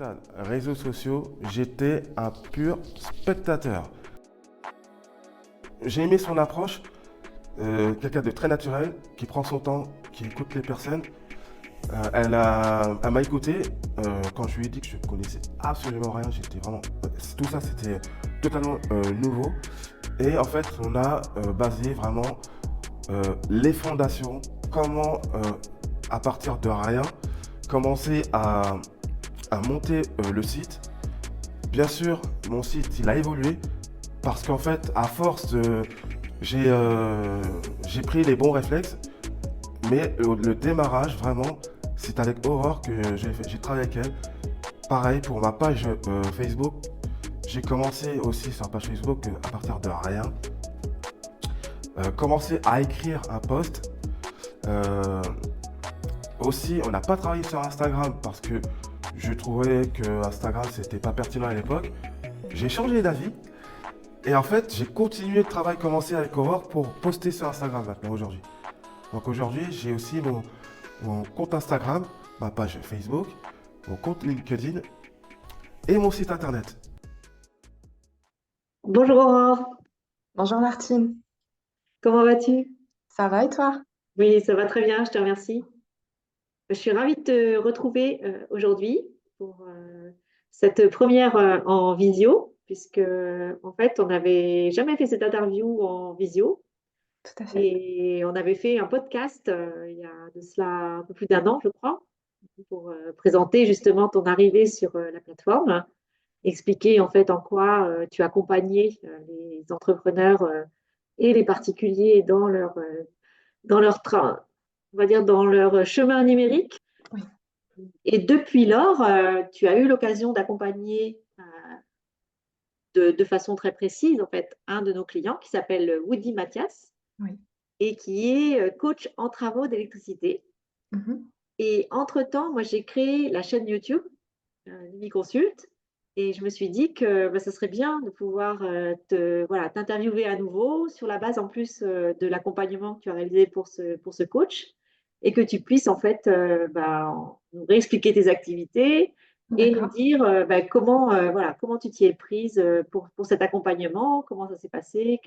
digital, réseaux sociaux, j'étais un pur spectateur. J'ai aimé son approche, quelqu'un de très naturel, qui prend son temps, qui écoute les personnes. Elle m'a écouté quand je lui ai dit que je ne connaissais absolument rien. J'étais vraiment, tout ça c'était totalement nouveau. Et en fait, on a basé vraiment les fondations, comment à partir de rien commencer à monter le site. Bien sûr, mon site il a évolué parce qu'en fait, à force j'ai pris les bons réflexes, mais le démarrage vraiment, c'est avec Aurore que j'ai travaillé avec elle. Pareil pour ma page Facebook, j'ai commencé aussi sur la page Facebook à partir de rien. Commencer à écrire un post. Aussi, on n'a pas travaillé sur Instagram parce que je trouvais que Instagram c'était pas pertinent à l'époque. J'ai changé d'avis et en fait j'ai continué le travail commencé avec Aurore pour poster sur Instagram maintenant aujourd'hui. Donc aujourd'hui j'ai aussi mon compte Instagram, ma page Facebook, mon compte LinkedIn et mon site internet. Bonjour Aurore, Bonjour Martine, comment vas-tu? ça va et toi? Oui, ça va très bien, je te remercie. Je suis ravie de te retrouver aujourd'hui pour cette première en visio, puisque en fait, on n'avait jamais fait cette interview en visio Tout à fait. et on avait fait un podcast il y a de cela un peu plus d'un an, je crois, pour présenter justement ton arrivée sur la plateforme, expliquer en fait en quoi tu accompagnais les entrepreneurs et les particuliers dans leur train, on va dire dans leur chemin numérique. Oui. Et depuis lors, tu as eu l'occasion d'accompagner de façon très précise en fait un de nos clients qui s'appelle Woody Mathias Oui. et qui est coach en travaux d'électricité. Mhm. Et entre-temps, moi j'ai créé la chaîne YouTube Mimi Consult et je me suis dit que ça serait bien de pouvoir voilà, t'interviewer à nouveau sur la base en plus de l'accompagnement que tu as réalisé pour ce coach et que tu puisses en fait nous réexpliquer tes activités et nous D'accord. dire voilà, comment tu t'y es prise pour cet accompagnement, comment ça s'est passé,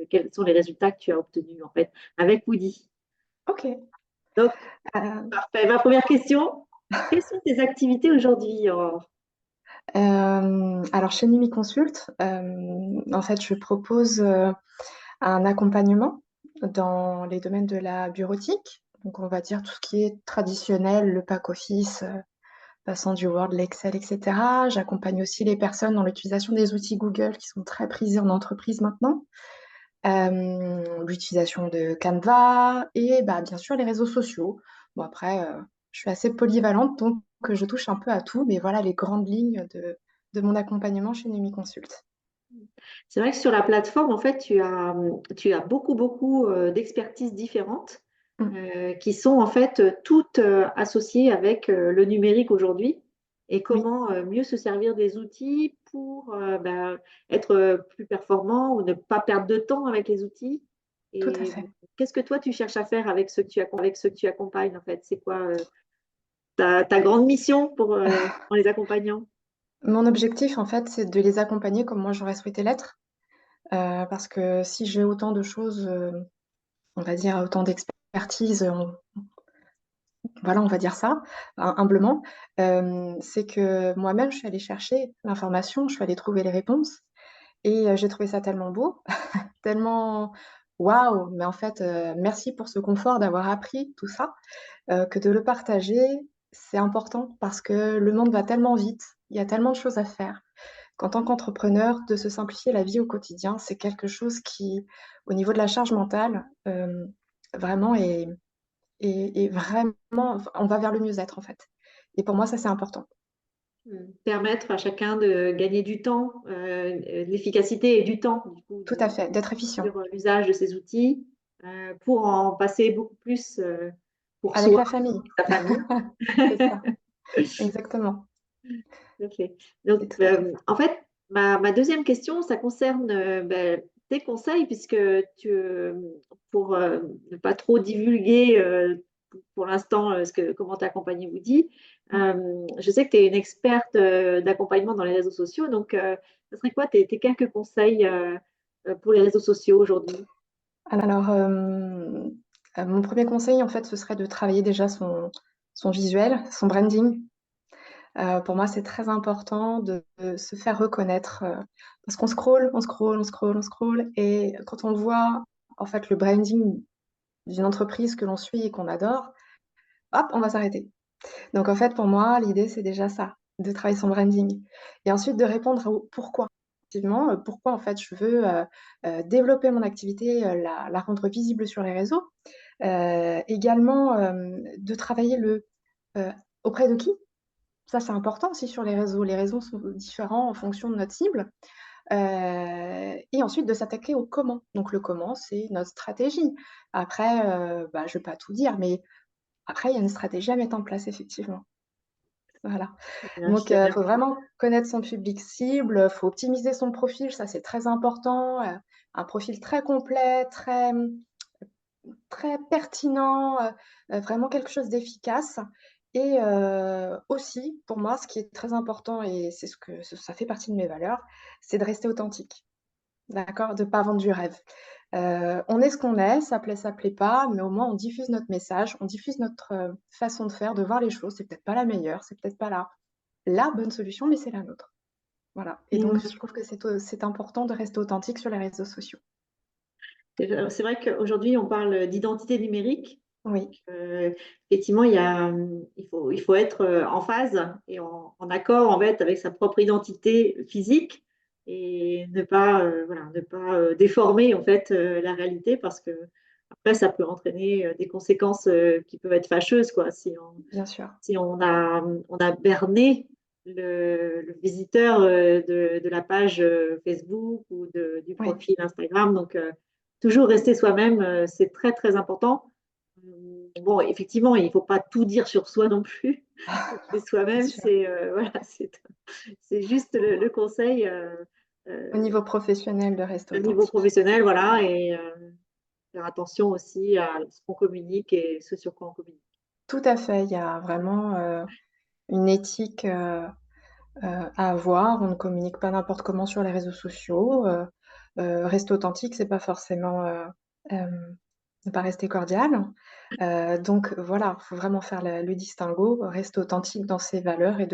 quels sont les résultats que tu as obtenus en fait avec Woody. Ok. Donc, Euh, parfait. Ma première question, quelles sont tes activités aujourd'hui, Aurore? alors chez Nimi Consult, en fait, je propose un accompagnement dans les domaines de la bureautique. Donc, on va dire tout ce qui est traditionnel, le pack office, passant du Word, l'Excel, etc. J'accompagne aussi les personnes dans l'utilisation des outils Google qui sont très prisés en entreprise maintenant. L'utilisation de Canva et bien sûr les réseaux sociaux. Bon après, je suis assez polyvalente donc je touche un peu à tout, mais voilà les grandes lignes de mon accompagnement chez Numi Consult. C'est vrai que sur la plateforme, en fait, tu as beaucoup, beaucoup d'expertises différentes Mm. qui sont en fait toutes associées avec le numérique aujourd'hui et Oui, comment mieux se servir des outils pour être plus performant ou ne pas perdre de temps avec les outils. tout à Et fait. qu'est-ce que toi, tu cherches à faire avec avec ceux que tu accompagnes, en fait? C'est quoi ta grande mission en les accompagnant? Mon objectif en fait, c'est de les accompagner comme moi j'aurais souhaité l'être, parce que si j'ai autant de choses, on va dire autant d'expertise, voilà, on va dire ça, humblement, c'est que moi-même je suis allée chercher l'information, je suis allée trouver les réponses. Et j'ai trouvé ça tellement beau, tellement waouh! Mais en fait, merci pour ce confort d'avoir appris tout ça, que de le partager, c'est important parce que le monde va tellement vite, il y a tellement de choses à faire, qu'en tant qu'entrepreneur, de se simplifier la vie au quotidien, c'est quelque chose qui, au niveau de la charge mentale, vraiment est vraiment enfin, on va vers le mieux-être, en fait. Et pour moi, ça, c'est important. Permettre à chacun de gagner du temps, de l'efficacité et du temps, du coup, Tout à fait, d'être efficient. sur l'usage de ces outils pour en passer beaucoup plus pour Avec soi, la famille, sa famille. c'est ça, exactement. Ok. Donc, C'est tout à fait ça. en fait, ma deuxième question, ça concerne tes conseils, puisque pour ne pas trop divulguer pour l'instant comment tu as accompagné Woody. Je sais que tu es une experte d'accompagnement dans les réseaux sociaux, donc ce serait quoi tes quelques conseils pour les réseaux sociaux aujourd'hui? Alors, mon premier conseil, en fait, ce serait de travailler déjà son visuel, son branding. Pour moi, c'est très important de se faire reconnaître, parce qu'on scrolle, on scrolle, on scrolle, on scrolle, et quand on voit, en fait, le branding d'une entreprise que l'on suit et qu'on adore, hop, on va s'arrêter. Donc, en fait, pour moi, l'idée, c'est déjà ça, de travailler son branding. Et ensuite, de répondre au pourquoi. Effectivement, pourquoi, en fait, je veux développer mon activité, la rendre visible sur les réseaux. Également, de travailler euh, auprès de qui? Ça, c'est important aussi sur les réseaux. Les réseaux sont différents en fonction de notre cible. Et ensuite, de s'attaquer au comment. Donc, le comment, c'est notre stratégie. Après, je ne vais pas tout dire, mais après, il y a une stratégie à mettre en place, effectivement. Voilà. Bien, je Donc, sais il bien. faut vraiment connaître son public cible, il faut optimiser son profil, ça c'est très important. Un profil très complet, très pertinent, vraiment quelque chose d'efficace. Et aussi, pour moi, ce qui est très important, et c'est ça fait partie de mes valeurs, c'est de rester authentique. D'accord? De ne pas vendre du rêve. On est ce qu'on est, ça plaît pas, mais au moins on diffuse notre message, on diffuse notre façon de faire, de voir les choses. C'est peut-être pas la meilleure, c'est peut-être pas la bonne solution, mais c'est la nôtre. Voilà. Et donc, je trouve que c'est important de rester authentique sur les réseaux sociaux. C'est vrai qu'aujourd'hui, on parle d'identité numérique. Oui, Effectivement, il faut être en phase et en accord en fait avec sa propre identité physique et ne pas déformer en fait la réalité parce que après ça peut entraîner des conséquences qui peuvent être fâcheuses quoi bien sûr. si on a berné le visiteur de la page Facebook ou du Oui, profil Instagram. Donc, toujours rester soi-même, c'est très, très important. Bon, effectivement, il ne faut pas tout dire sur soi non plus. Et c'est soi-même, sûr. voilà, c'est juste le conseil Au euh, niveau professionnel, de rester au niveau authentique. professionnel, voilà, et faire attention aussi à ce qu'on communique et ce sur quoi on communique. Tout à fait. Il y a vraiment une éthique à avoir. On ne communique pas n'importe comment sur les réseaux sociaux. Rester authentique, c'est pas forcément ne pas rester cordial. Donc voilà, il faut vraiment faire le distinguo, rester authentique dans ses valeurs et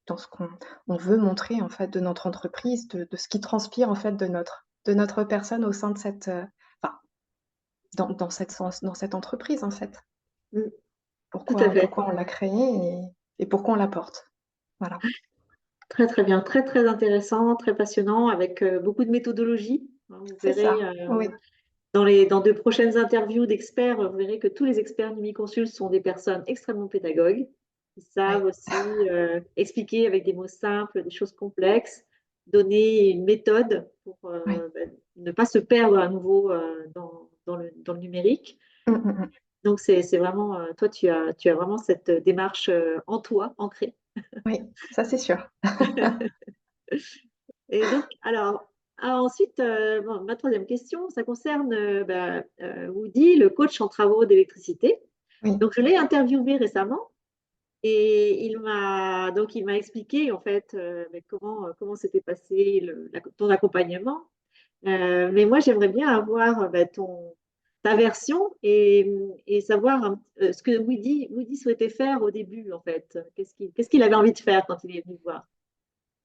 dans ce qu'on on veut montrer en fait de notre entreprise, de ce qui transpire en fait de notre personne au sein de enfin, dans cette entreprise en fait. Mm, tout à fait. Pourquoi on l'a créée et pourquoi on la porte. Voilà. Très, très bien. Très, très intéressant, très passionnant, avec beaucoup de méthodologie. Hein. Vous C'est verrez ça. Oui. dans de prochaines interviews d'experts, vous verrez que tous les experts Numiconsult sont des personnes extrêmement pédagogues, qui Oui. savent aussi expliquer avec des mots simples des choses complexes, donner une méthode pour Oui. ne pas se perdre à nouveau dans le numérique. Mmh, mmh mh. Donc, c'est vraiment, toi, tu as vraiment cette démarche en toi, ancrée. Oui, ça c'est sûr. Et donc, ensuite, bon, ma troisième question, ça concerne Woody, le coach en travaux d'électricité. Oui. Donc, je l'ai interviewé récemment et il m'a expliqué en fait comment s'était passé ton accompagnement. Mais moi, j'aimerais bien avoir ta version et savoir ce que Woody souhaitait faire au début en fait. Qu'est-ce qu'il avait envie de faire quand il est venu te voir?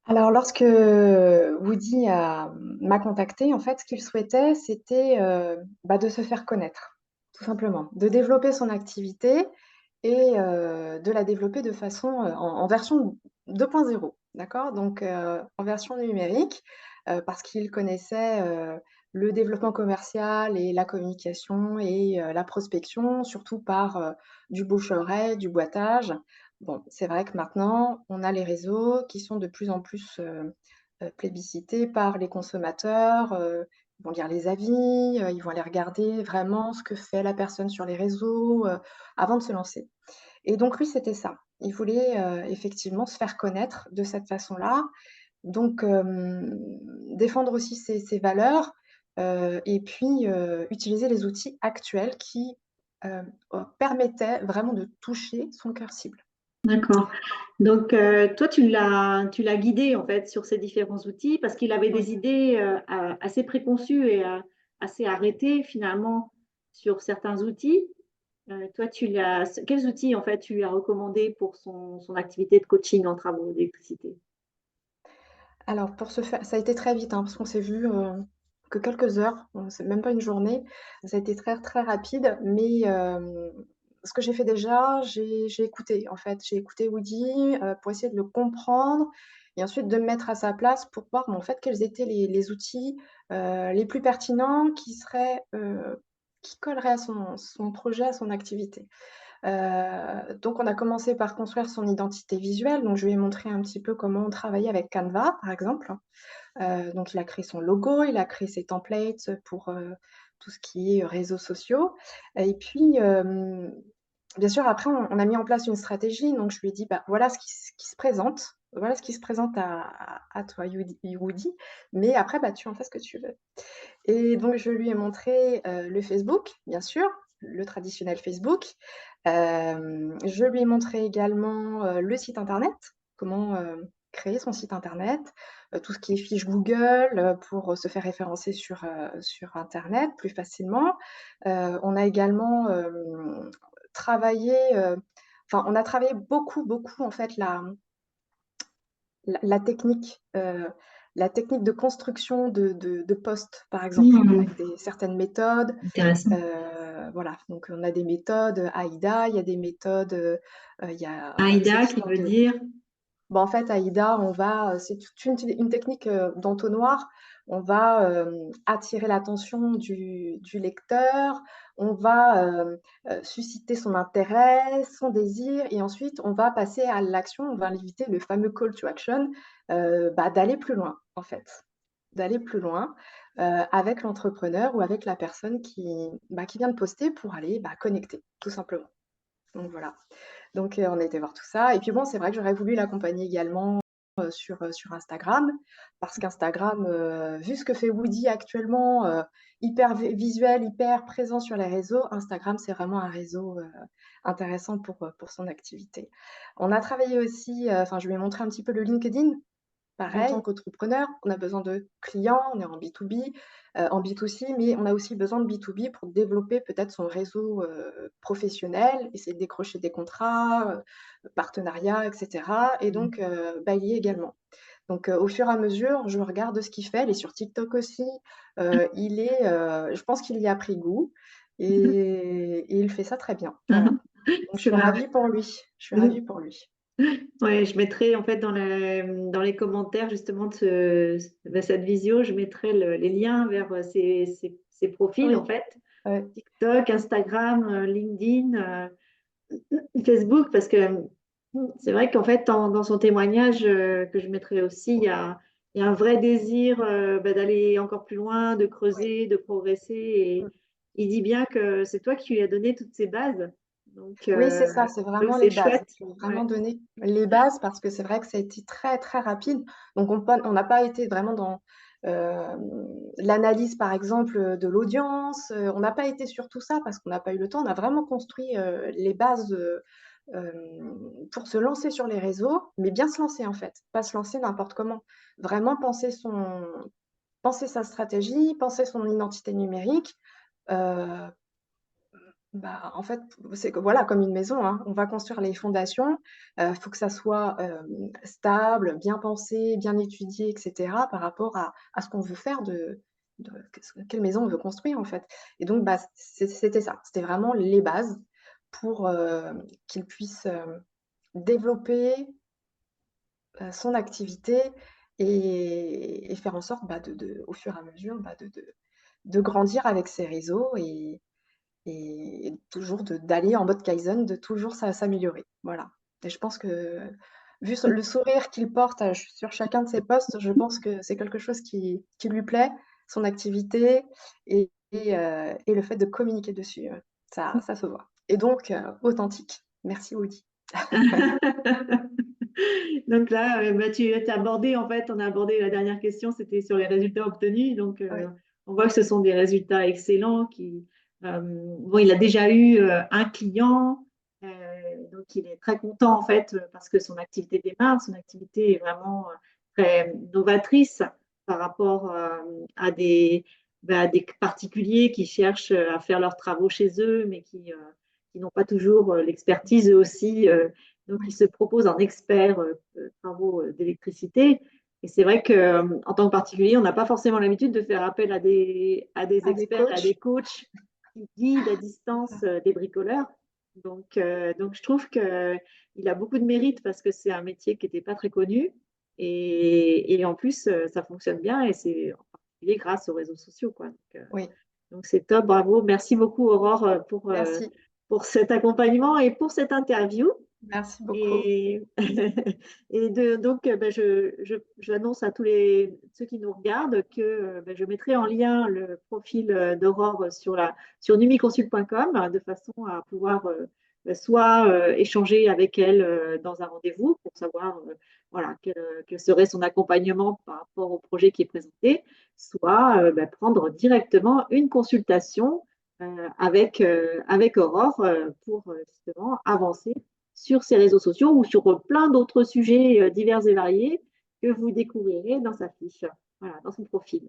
Alors lorsque Woody m'a contactée, en fait, ce qu'il souhaitait, c'était, de se faire connaître, tout simplement. De développer son activité et de la développer de façon, en version 2.0, d'accord? Donc en version numérique, parce qu'il connaissait, le développement commercial et la communication et la prospection, surtout par, du bouche-à-oreille, du boitage. Bon, c'est vrai que maintenant, on a les réseaux qui sont de plus en plus, plébiscités par les consommateurs, ils vont lire les avis, ils vont aller regarder vraiment ce que fait la personne sur les réseaux, avant de se lancer. Et donc lui, c'était ça. Il voulait, effectivement se faire connaître de cette façon-là, donc défendre aussi ses valeurs, et puis, utiliser les outils actuels qui euh, permettait vraiment de toucher son cœur cible. D'accord. Donc, toi, tu l'as guidé en fait sur ces différents outils parce qu'il avait Oui. des idées assez préconçues et assez arrêtées finalement sur certains outils. Toi, quels outils en fait tu lui as recommandé pour son activité de coaching en travaux d'électricité? Alors pour ce faire, ça a été très vite, hein, parce qu'on s'est vu que quelques heures, c'est même pas une journée. Ça a été très très rapide, mais ce que j'ai fait déjà, j'ai écouté en fait. J'ai écouté Woody pour essayer de le comprendre et ensuite de me mettre à sa place pour voir en fait quels étaient les outils les plus pertinents qui colleraient à son projet, à son activité. Donc on a commencé par construire son identité visuelle. Donc je lui ai montré un petit peu comment on travaillait avec Canva, par exemple. Donc il a créé son logo, il a créé ses templates pour tout ce qui est réseaux sociaux. Et puis, bien sûr, après, on a mis en place une stratégie. Donc je lui ai dit, bah, voilà ce qui se présente. Voilà ce qui se présente à toi, Woody. Mais après, bah, tu en fais ce que tu veux. Et donc, je lui ai montré le Facebook, bien sûr, le traditionnel Facebook. Je lui ai montré également le site internet, comment créer son site internet, tout ce qui est fiche Google pour se faire référencer sur internet plus facilement. On a également travaillé, enfin, on a travaillé beaucoup, beaucoup en fait la technique, la technique de construction de postes, par exemple, Hmm, avec certaines méthodes. intéressant. Voilà, donc on a des méthodes AIDA, il y a des méthodes, il y a AIDA cette qui histoire veut de dire. bah, en fait, AIDA, c'est toute une technique d'entonnoir. On va attirer l'attention du lecteur, on va susciter son intérêt, son désir, et ensuite on va passer à l'action, on va inviter le fameux call to action, bah, d'aller plus loin, en fait. D'aller plus loin avec l'entrepreneur ou avec la personne qui vient de poster pour aller bah, connecter, tout simplement. Donc voilà. Donc, on a été voir tout ça. Et puis bon, c'est vrai que j'aurais voulu l'accompagner également sur Instagram, parce qu'Instagram, vu ce que fait Woody actuellement, hyper visuel, hyper présent sur les réseaux, Instagram, c'est vraiment un réseau intéressant pour son activité. On a travaillé aussi, enfin, je lui ai montré un petit peu le LinkedIn. En tant Pareil. qu'entrepreneur, on a besoin de clients, on est en B2B, en B2C, mais on a aussi besoin de B2B pour développer peut-être son réseau professionnel, essayer de décrocher des contrats, partenariats, etc. Et donc, bah, il y est également. Donc, au fur et à mesure, je regarde ce qu'il fait. Il est sur TikTok aussi. Je pense qu'il y a pris goût et il fait ça très bien. Voilà. Donc, je C'est suis vrai. ravie pour lui. Je suis ravie pour lui. Ouais, je mettrai en fait dans les commentaires justement de cette visio, je mettrai les liens vers ces profils en Oui, fait, ouais. TikTok, Instagram, LinkedIn, Facebook, parce que c'est vrai qu'en fait dans son témoignage que je mettrai aussi, il y a un vrai désir bah, d'aller encore plus loin, de creuser, de progresser, et il dit bien que c'est toi qui lui as donné toutes ces bases, donc Oui, c'est ça, c'est vraiment c'est les bases. chouette. Je vais Ouais. vraiment donner les bases parce que c'est vrai que ça a été très, très rapide. Donc, on n'a pas été vraiment dans euh, l'analyse, par exemple, de l'audience. On n'a pas été sur tout ça parce qu'on n'a pas eu le temps. On a vraiment construit les bases euh, pour se lancer sur les réseaux, mais bien se lancer en fait, pas se lancer n'importe comment. Vraiment penser sa stratégie, penser son identité numérique. euh, Bah, en fait, c'est que voilà, comme une maison, hein, on va construire les fondations. Il faut que ça soit stable, bien pensé, bien étudié, etc., par rapport à ce qu'on veut faire quelle maison on veut construire, en fait. Et donc, bah, c'était ça. C'était vraiment les bases pour qu'il puisse développer son activité et faire en sorte, bah, au fur et à mesure, bah, de grandir avec ses réseaux et toujours d'aller en mode Kaizen, de toujours s'améliorer. Voilà. Et je pense que, vu le sourire qu'il porte sur chacun de ses posts, je pense que c'est quelque chose qui lui plaît, son activité et le fait de communiquer dessus. Ça se voit. Et donc, authentique. Merci, Woody. Donc là, bah, tu as abordé, en fait, on a abordé la dernière question, c'était sur les résultats obtenus. Donc, Oui, on voit que ce sont des résultats excellents Bon, il a déjà eu un client, donc il est très content en fait parce que son activité démarre, son activité est vraiment très novatrice par rapport à des particuliers qui cherchent à faire leurs travaux chez eux, mais qui n'ont pas toujours l'expertise eux aussi. Donc, Oui. ils se proposent en expert travaux d'électricité. Et c'est vrai qu'en tant que particulier, on n'a pas forcément l'habitude de faire appel à des À des experts, à coachs. des coachs qui guide à distance des bricoleurs. Donc, je trouve qu'il a beaucoup de mérite parce que c'est un métier qui n'était pas très connu. Et en plus, ça fonctionne bien et c'est en particulier grâce aux réseaux sociaux, quoi. Oui, Donc c'est top, bravo. Merci beaucoup, Aurore, merci. pour cet accompagnement et pour cette interview. Merci beaucoup. Et, donc, ben, j'annonce à ceux qui nous regardent que ben, je mettrai en lien le profil d'Aurore sur numiconsult.com de façon à pouvoir ben, soit échanger avec elle dans un rendez-vous pour savoir voilà, quel serait son accompagnement par rapport au projet qui est présenté, soit ben, prendre directement une consultation avec Aurore pour justement avancer sur ses réseaux sociaux ou sur plein d'autres sujets divers et variés que vous découvrirez dans sa fiche, voilà, dans son profil.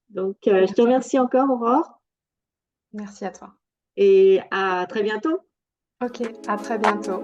Donc, je te Merci. remercie encore, Aurore, Merci à toi. et à très bientôt. Ok, à très bientôt.